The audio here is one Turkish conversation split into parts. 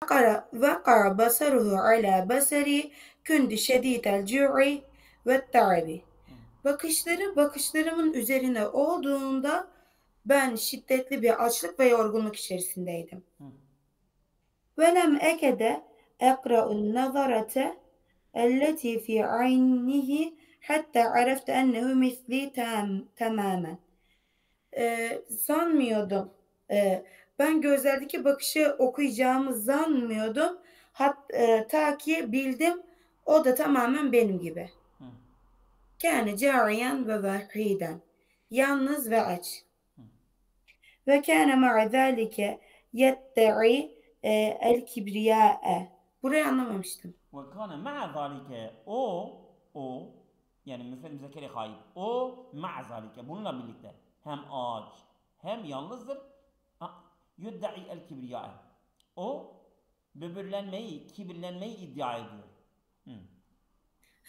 وقع بصره على بصري كنت شديد الجوع والتعب. Bakışları bakışlarımın üzerine olduğunda ben şiddetli bir açlık ve yorgunluk içerisindeydim. وَلَمْ أَكَدَ أَقْرَأُ النَّظَرَةَ الَّتِي فِي عَيْنِهِ حَتَّى عَرَفْتَ أَنَّهُ مِثْلِي تَمَامًا. Sanmıyordum. Ben gözlerdeki bakışı okuyacağımı sanmıyordum. Ta ki bildim o da tamamen benim gibi. Kâne câriyen ve vahîden. Yalnız ve aç. Ve kâne ma'a zâlike yedde'i el kibriyâe. Burayı anlamamıştım. Ve kâne ma'a zâlike o yani müfred müzekkeri gayb. O ma'a zâlike bununla birlikte hem aç hem yalnızdır. Yedde'i el kibriyâe. O böbürlenmeyi, kibirlenmeyi iddia ediyor.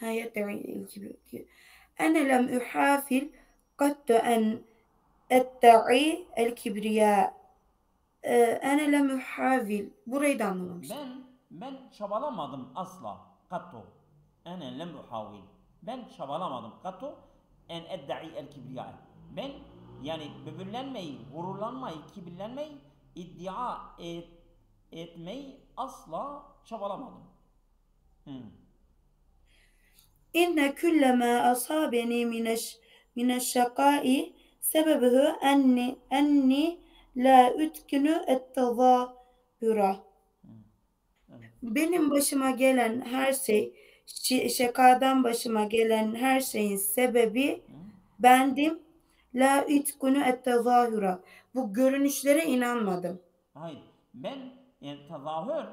Yedde'i el kibriyâe. Ene lem uhafil qattu en edde'i el kibriyâe. Ene lem uhafil. Burayı da anlamamıştım. Ben çabalamadım asla. Katto. Ene lem uhavil. Ben çabalamadım. Katto en edda'i el kibriya. Ben yani böbürlenmeyi, gururlanmayı, kibirlenmeyi iddia etmeyi asla çabalamadım. İnne küllema asabeni mineşşakâi sebebihi enni la ütkünü ettezâhüra. Benim başıma gelen her şey, şakadan başıma gelen her şeyin sebebi bendim. La ütkünü ettezâhüra. Bu görünüşlere inanmadım. Hayır. Ben yani tezahür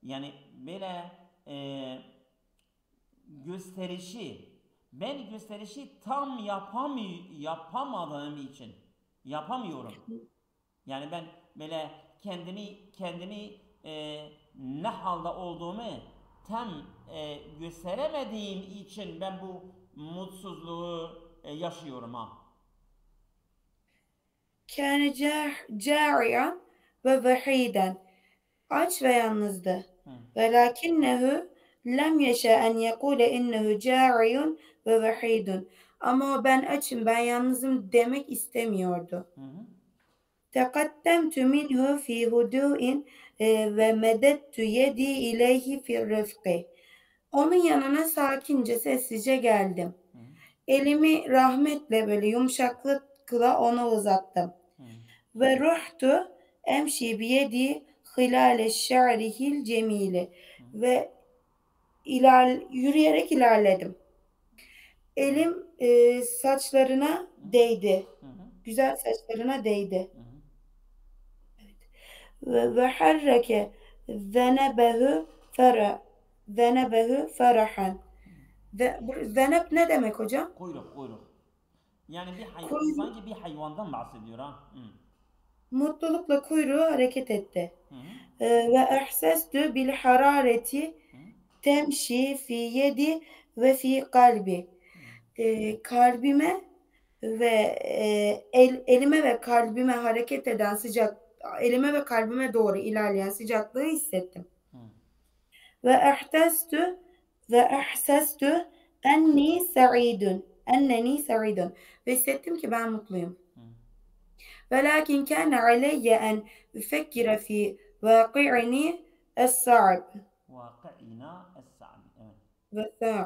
yani böyle gösterişi tam yapamadığım için yapamıyorum. Yani ben böyle kendimi ne halde olduğumu tam gösteremediğim için ben bu mutsuzluğu yaşıyorum ha. Kâne câriyan ve vehîden. Aç ve yalnızdı. Velakinnehu lem yeşe en yekule innehu câriyun ve vehîdun. Ama o ben açım, ben yalnızım demek istemiyordu. Tekaddemtü minhu fi hudu'in ve medettü yedi ileyhi fi rıfkı. Onun yanına sakince, sessizce geldim. Elimi rahmetle böyle yumuşaklıkla ona uzattım. Ve ruhtu emşi biyedi hilale şa'rihil cemili. Ve yürüyerek ilerledim. Elim saçlarına değdi. Güzel saçlarına değdi. Ve harreke zenebehu ferahan. Zenep ne demek hocam? Kuyruk. Yani Kuyruk. sanki bir hayvandan bahsediyor ha. Mutlulukla kuyruğu hareket etti. Ve ehsestü bil harareti temşi fi yedi ve fi kalbi. Kalbime ve elime ve kalbime hareket eden elime ve kalbime doğru ilerleyen sıcaklığı hissettim. Ve ehsestü enneni sa'idun. Ve hissettim ki ben mutluyum. Velakin kâne aleyye en üfekkire fi vâki'ini es-sa'b. Vaki'ina es-sa'b. Ve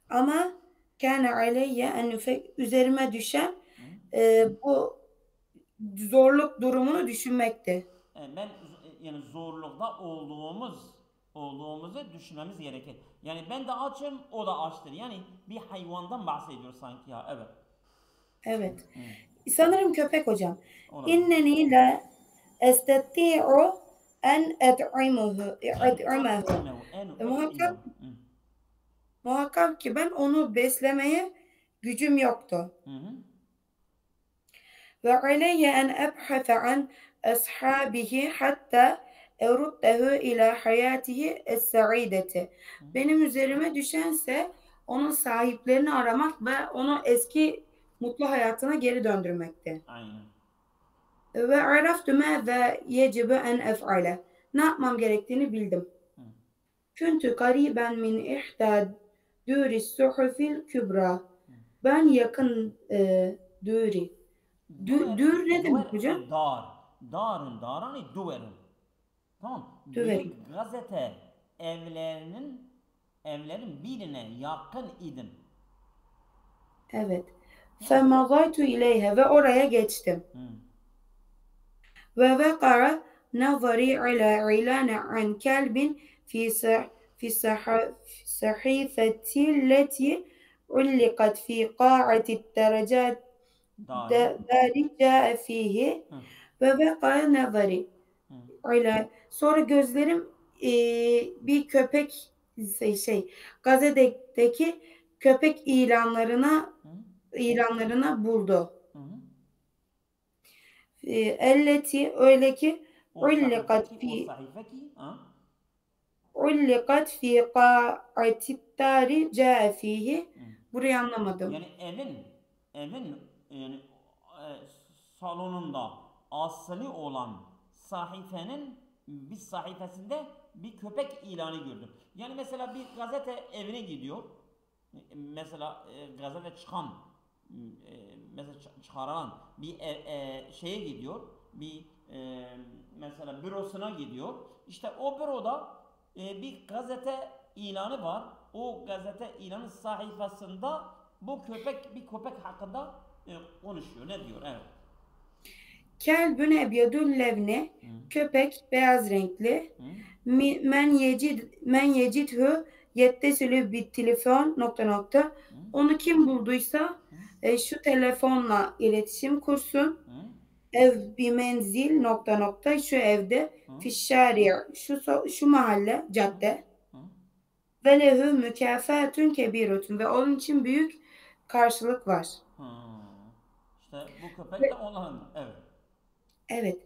ama kâne aleyye en üzerime düşen bu zorluk durumunu düşünmekti. Ben yani zorlukta olduğumuzu düşünmemiz gerekir. Yani ben de açım, o da açtır. Yani bir hayvandan bahsediyor sanki ya. Evet. Evet. Sanırım köpek hocam. Olabilir. İnneni la esteti'u en ed'imuhu. Muhakkak ki ben onu beslemeye gücüm yoktu. Ve aleyye en ebhase an ashabihi hatta eruddehu ila hayatihi es-sa'ideti. Benim üzerime düşense onun sahiplerini aramak ve onu eski mutlu hayatına geri döndürmekti. Aynen. Ve araftu mâzâ yecibu en ef'ale. ne yapmam gerektiğini bildim. Küntü kariben min ihda düris suhufil kübra. Ben yakın düri. Duver, Dür ne duver demek hocam? dar. Darın, darani duverun. Tamam. Düver. Bir gazete evlerin birine yakın idim. Evet. Yani. Femazaytu ileyhe ve oraya geçtim. Ve vekara nazari ila ilana an kelbin fi sahifeti leti ullikat fi qa'ati derecat Dari. dari cae fihi Hı. ve vekara nazari Hı. öyle. Sonra gözlerim bir köpek gazetedeki köpek ilanlarına buldu. Hı. Elleti öyle ki O ullikat sahife ki, o fi sahife ki, ha? ullikat fi qa'ati dari cae fihi. Hı. Burayı anlamadım. Yani evin yani salonunda asılı olan sahifenin bir sayfasında bir köpek ilanı gördüm. Yani mesela bir gazete evine gidiyor. Mesela gazete çıkan mesela çıkarılan bir şeye gidiyor. Bir mesela bürosuna gidiyor. İşte o büroda bir gazete ilanı var. O gazete ilanı sayfasında bir köpek hakkında konuşuyor. Ne diyor? Evet. Kelbün ebyadül levni Hı. köpek beyaz renkli. Hı. Men yecidhü yettesilü bir telefon nokta nokta. Hı. Onu kim bulduysa Hı. şu telefonla iletişim kursun. Hı. Ev bir menzil nokta nokta şu evde Hı. fişşari şu mahalle Hı. cadde Hı. ve lehü mükafatun kebirotun ve onun için büyük karşılık var. Hı. İşte bu köpek de Ve, onların. Evet. evet.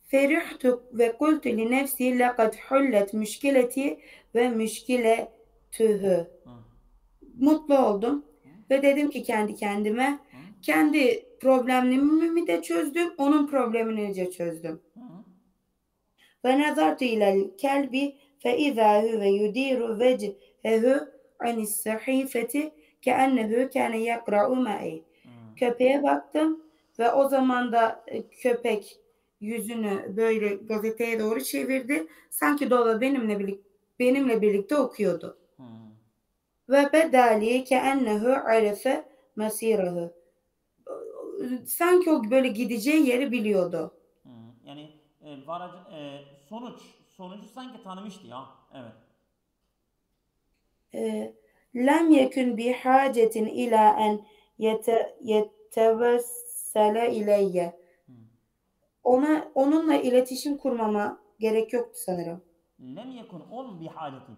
Ferihtu ve kultu li nefsi lekad hullet müşkileti ve müşkiletühü. Hı. Mutlu oldum Hı. ve dedim ki kendi kendime Hı. kendi problemimi de çözdüm, onun problemini de çözdüm. Hı. فنظرت إلى الكلب فإذا هو يدير وجهه عن الصحيفة كأنه كان يقرأ معي. Hı. Köpeğe baktım ve o zaman da köpek yüzünü böyle gazeteye doğru çevirdi. Sanki Dola benimle birlikte okuyordu. Hı. Ve bedali ke'ennehu arefe masirahu. Sanki o böyle gideceği yeri biliyordu. Hı. Yani sonucu sanki tanımıştı ya. Evet. Lem yekun bi hacetin ila en yetevessele ileyye. Hı. Onunla iletişim kurmama gerek yoktu sanırım. Lem yekun ol bi haletin.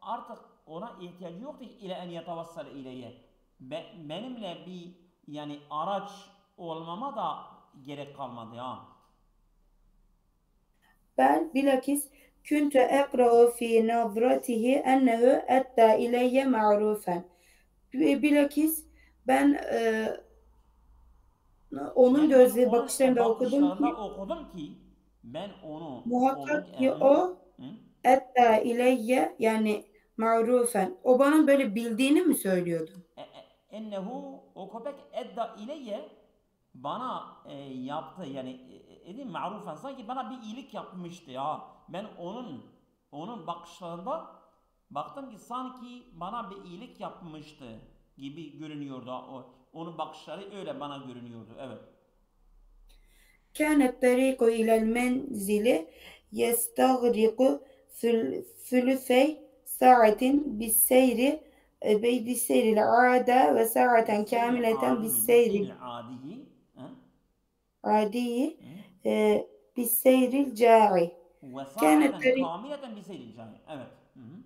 Artık ona ihtiyacı yoktu ile en yetavassal ileye. Benimle bir yani araç olmama da gerek kalmadı ya. Bilakis kuntu ekra'u fi nadratihi ennehu etta ileyye ma'rufen. Bilakis ben onun Yani ben gözleri onun bakışlarında okudum bakışlarında ki okudum ki ben onu oldum ki muhakkak ki o hı? etta ileyye yani ma'rufen. O bana böyle bildiğini mi söylüyordu? Ennehu o köpek edda ileye bana yaptı yani edin marufen sanki bana bir iyilik yapmıştı ya. Ben onun bakışlarında baktım ki sanki bana bir iyilik yapmıştı gibi görünüyordu. Onun bakışları öyle bana görünüyordu. Evet. كان الطريق إلى المنزل يستغرق ثلثي ساعة بالسير العادة وساعة كاملة Biseyri adiyi. Hı? عادي Hı? بالسير الجاري. Ve كان sa'aten الطريق kamileten biseyri cami. Evet. Hı hı.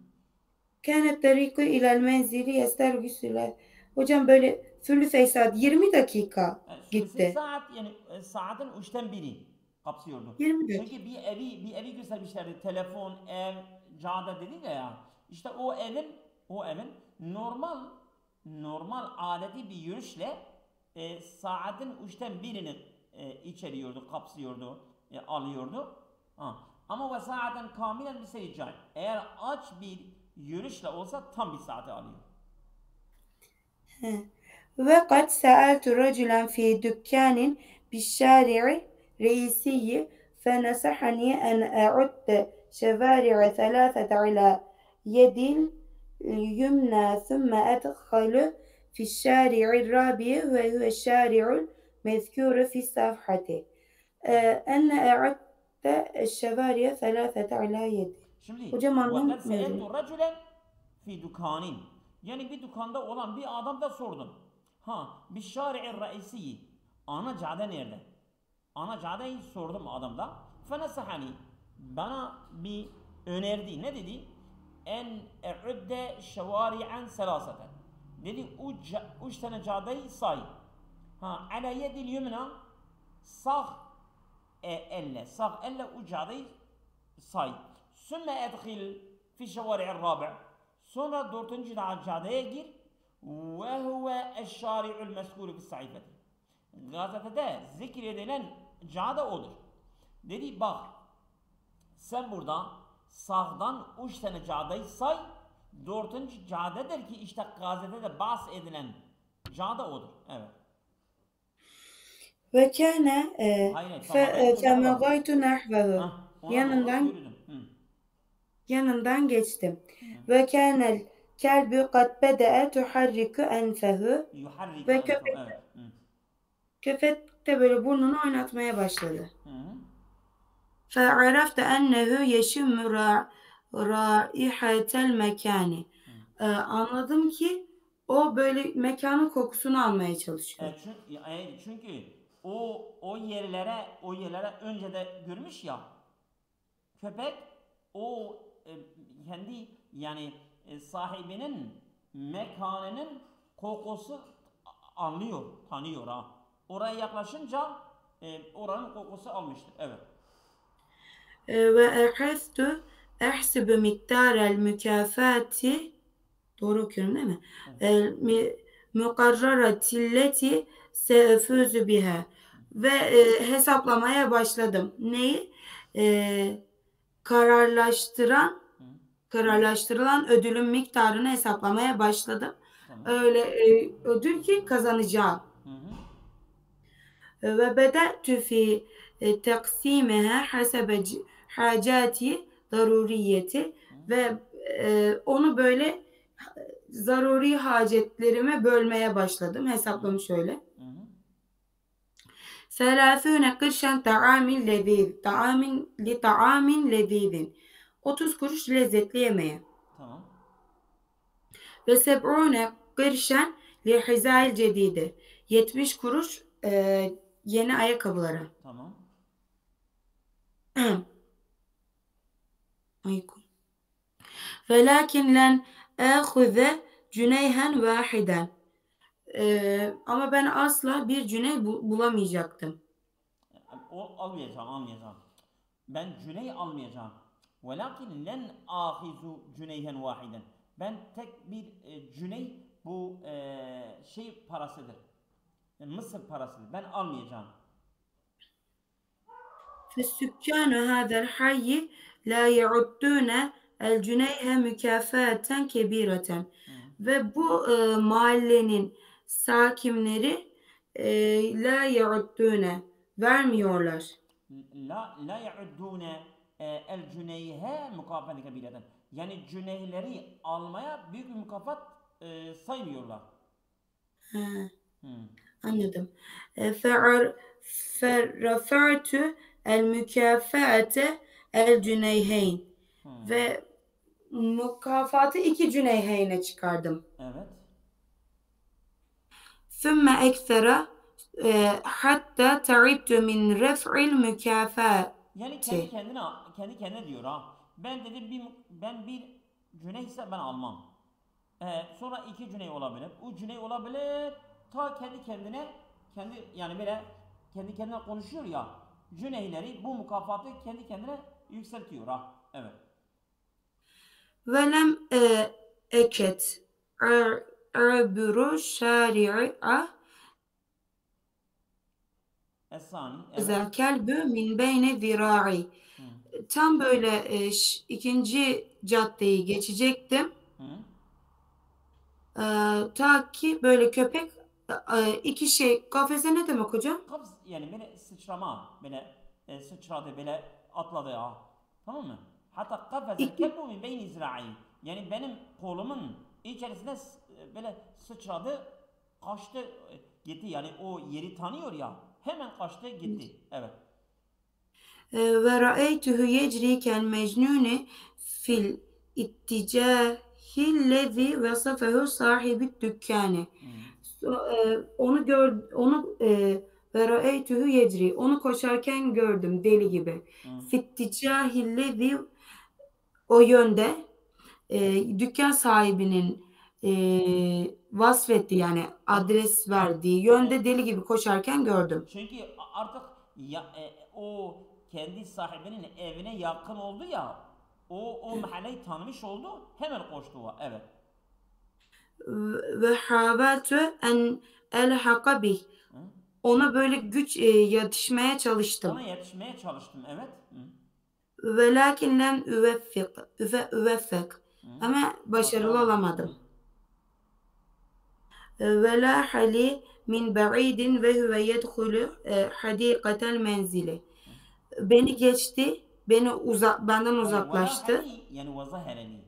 كان الطريق إلى المنزل يستغرق. Hocam böyle sülüsey saat 20 dakika Sülüsi gitti. saat yani saatin üçten biri kapsıyordu. 20 dakika. Çünkü bir evi göstermişlerdi. Telefon, ev, cadde dedi ya. İşte o evin normal adeti bir yürüyüşle saatin üçten birini içeriyordu, kapsıyordu, alıyordu. Ha. Ama ve saaten kamilen bir seccay. Eğer aç bir yürüyüşle olsa tam bir saate alıyor. وقد سألت رجلا في دكان بالشارع رئيسي فنصحني أن أعد شوارع ثلاثة على يد اليمنى ثم أدخل في الشارع الرابع وهو الشارع المذكور في الصفحة أن أعد الشوارع ثلاثة على يد. Şimdi Hocam وَقَدْ anlamıyorum. سَأَلْتُ رَجُلًا فِي دُكَانٍ yani bir dükkanda olan bir adamda sordum. Bir şari'in reisi. Ana cadde nerede? Ana caddeyi sordum adamda. فَنَسَحَنِي bana bir önerdi. Ne dedi? En e'udde şevari'en selaseten. Dedi üç tane caddeyi say. Ala yedil yumna sağ elle o caddeyi say. Sümme edhil fi şevari'in rabi'. Sonra dördüncü caddeye gir. Ve huve eşşari'ul meskûlü fis sayfeti. Gazetede zikredilen cadde odur. Dedi bak sen burada sağdan 3 tane caddeyi say. Dördüncü caddedir ki işte gazetede bahsedilen cadde odur. Evet. Ve kâne Hayır, femegaytu nahvehu. Yanından geçtim. Ve kânel kelbü kad bede'e tuharriku enfehu. Ve köpek de böyle burnunu oynatmaya başladı. فَعَرَفْتَ أَنَّهُ يَشِمُّ رَائِحَةَ الْمَكَانِ. Anladım ki o böyle mekanın kokusunu almaya çalışıyor. Çünkü o yerlere önce de görmüş ya köpek o kendi yani sahibinin mekanının kokusu tanıyor ha. Oraya yaklaşınca oranın kokusu almıştır. Evet. Ve ehstu ehsibu miktarel mükafati, doğru okuyorum değil mi? Mukarraratilleti seefuzu biha. Ve hesaplamaya başladım. Neyi? Kararlaştırılan ödülün miktarını hesaplamaya başladım. Tamam. Öyle ödül ki kazanacağım. Ve beda'tu fi taksimeha hasebe hacati daruriyeti ve onu böyle zaruri hacetlerime bölmeye başladım. Hesaplamış öyle. Selâfûne kırşen ta'amin leziz. Ta'amin lezizin. 30 kuruş lezzetli yemeğe. Tamam. Ve seb'ûne kırşen li hizail cedide. 70 kuruş yeni ayakkabılara. Tamam. Velakin len âhuze cüneyhen vâhiden. Ama ben asla bir cüney bulamayacaktım. Almayacağım. Ben cüney almayacağım. Velakin len âhizu cüneyhen vâhiden. Ben tek bir cüney bu parasıdır. Mısır parasıdır. Ben almayacağım. Fesükkânu hâzel hayyi la ya'uddûne el cüneyhe mükafâten kebîreten. Ve bu mahallenin sakinleri la ya'uddûne vermiyorlar. La ya'uddûne el cüneyhe mükafâten kebîreten. Yani cüneyhleri almaya büyük bir mükafat saymıyorlar. Anladım. Ferrafa'tu el mükafate el cüneyheyn. Ve mükafatı 2 cüneyheyne çıkardım. Evet. Sümme eksera hatta ta'ibtu min ref'il mükafati. Yani kendi kendine diyor ha. Ben dedim ben bir cüneyse ben almam. Sonra 2 cüney olabilir. 3 cüney olabilir. Ta yani böyle kendi kendine konuşuyor ya. Cüneyleri bu mükafatı kendi kendine yükseltiyor ha. Evet. Velem eket erburu şari'a Esani. zel kelbü min beyne zira'i. Tam böyle ikinci caddeyi geçecektim. Hı? Ta ki böyle köpek iki şey kafese ne demek hocam? Kabz yani böyle sıçrama, böyle sıçradı, böyle atladı ya. Tamam mı? Hatta kafazel İki, kelbu min beyni zira'i. Yani benim kolumun içerisine böyle sıçradı, kaçtı, gitti. Yani o yeri tanıyor ya. Hemen kaçtı, gitti. Evet. ve ra'eytuhu yecri kel mecnuni fil itticahillezi vasafehu sahibi dükkani. Hı. Ve ra'eytuhu yecri. Onu koşarken gördüm deli gibi. Hı. Fitticahillezi o yönde dükkan sahibinin vasfettiği yani adres verdiği yönde deli gibi koşarken gördüm. Çünkü artık ya, o kendi sahibinin evine yakın oldu ya. O mahalleyi tanımış oldu. Hemen koştu o. Evet. Ve haveltu en elhaka bih. Hı? Ona böyle güç yetişmeye Ona çalıştım. yetişmeye çalıştım. Evet. Hı. Velakin lem üveffek. Hı. Ama başarılı Başaramadım. Hı. olamadım. Ve la hali min ba'idin ve huve yedhulu hadikatel menzili. Beni geçti, benden Hayır. uzaklaştı. Velahani yani vezahereni.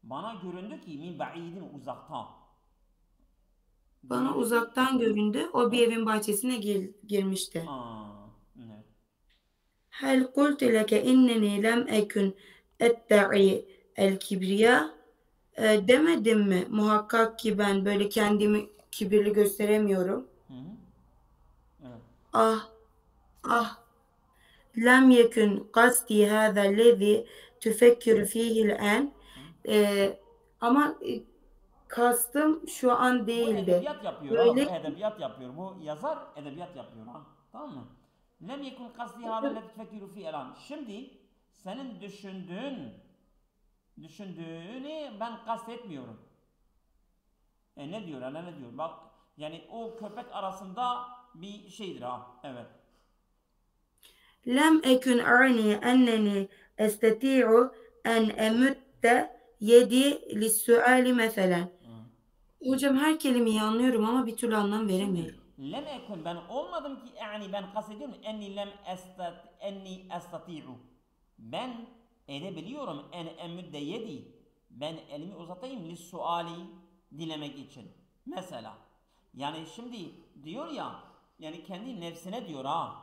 Bana göründü ki min ba'idin uzakta. Bana Göründü ki uzaktan göründü. O hı? bir evin bahçesine girmişti. Aa, evet. Hel kultu leke inneni lem ekün ette'i el kibriya. Demedim mi? Muhakkak ki ben böyle kendimi kibirli gösteremiyorum. Hı hı. Evet. Ah, ah, lem yekün kasti hâzellezî tüfekkiru fîhil en. Hı. Ama kastım şu an Bu değildi. edebiyat yapıyor ha. Bu Böyle edebiyat yapıyor. Bu yazar edebiyat yapıyor ha. Tamam mı? Lem yekun kasdi hâzâ le tefekkürü fî elan. Şimdi senin düşündüğünü ben kastetmiyorum. Ne diyor hala ne diyor? Bak yani o köpek arasında bir şeydir ha. Evet. lem ekün arni enneni esteti'u en emütte yedi lissuali meselen. Hı. Hocam her kelimeyi anlıyorum ama bir türlü anlam Şimdi veremiyorum. lem ekun ben olmadım ki yani ben kastediyorum enni estati'u. Ben edebiliyorum en emüdde yedi. Ben elimi uzatayım li suali dilemek için. Mesela yani şimdi diyor ya yani kendi nefsine diyor ha.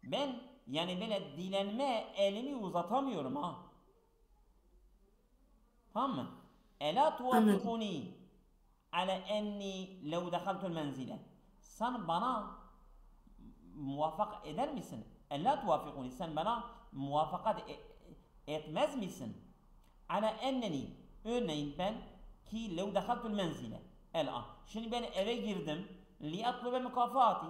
Ben yani böyle dilenme elimi uzatamıyorum ha. Tamam mı? Ela Anladım. tuvafikuni ale enni lev dehaltul menzile. Sen bana muvaffak eder misin? Ela tuvafikuni. Sen bana muvaffakat etmez misin? Ala enneni. Örneğin ben ki lev dehaltul menzile. El an. Şimdi ben eve girdim. Li atlube mükafati.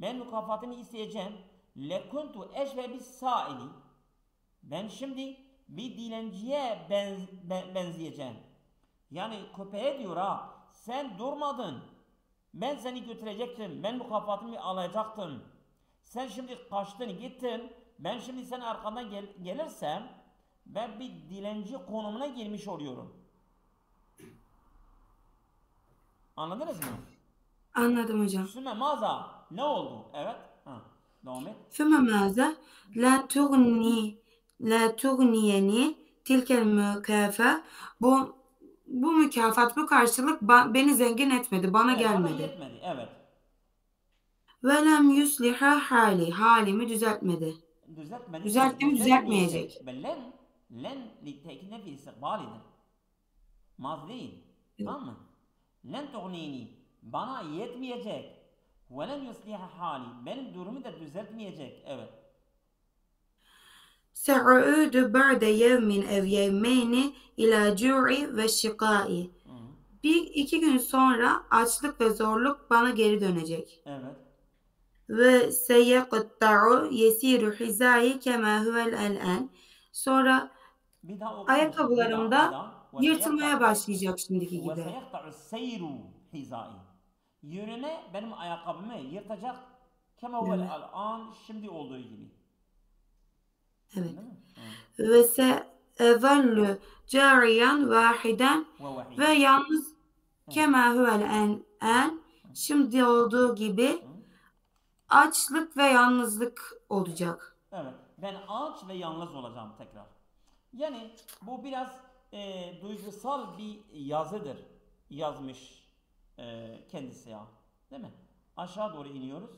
Ben mükafatını isteyeceğim. Lekuntu eşve bis saili. Ben şimdi bir dilenciye benzeyeceğim. Yani köpeğe diyor ha sen durmadın. Ben seni götürecektim. Ben mükafatımı alacaktım. Sen şimdi kaçtın gittin. Ben şimdi senin arkandan gelirsem ben bir dilenci konumuna girmiş oluyorum. Anladınız mı? Anladım hocam. Sümme maza ne oldu? Evet. Ha, devam et. Füme mâze la tugniyeni tilkel mükafe. Bu mükafat, bu karşılık beni zengin etmedi, bana Evet bana gelmedi. yetmedi. Evet. Ve lem yusliha halimi düzeltmedi. Düzeltmedi değil. Düzelttim, düzeltmeyecek. Düzeltmeyecek. Len li tekine fi istikbalidir. Maz değil. Tamam mı? Len tuğnini. Bana yetmeyecek. Ve len yusliha hali. Benim durumu da düzeltmeyecek. Evet. Se'udu ba'de yevmin ev yevmeyni ila cu'i ve şikai. Hı -hı. Bir iki gün sonra açlık ve zorluk bana geri dönecek. Evet. Ve seyyeqta'u yesiru hizai kema huvel el'en. Sonra Bir daha okur musun? Bir daha. Bir ayakkabılarımda daha. yırtılmaya başlayacak şimdiki Ve gibi. seyekta'u seyru hizai. Yürüme benim ayakkabımı yırtacak. Kema huvel Evet. an şimdi olduğu gibi. Evet. Değil mi? Ve se'ezallu cariyan vahiden Ve vahid. ve yalnız kema huvel en şimdi olduğu gibi açlık ve yalnızlık olacak. Evet. Ben aç ve yalnız olacağım tekrar. Yani bu biraz duygusal bir yazıdır. Yazmış kendisi ya. Değil mi? Aşağı doğru iniyoruz.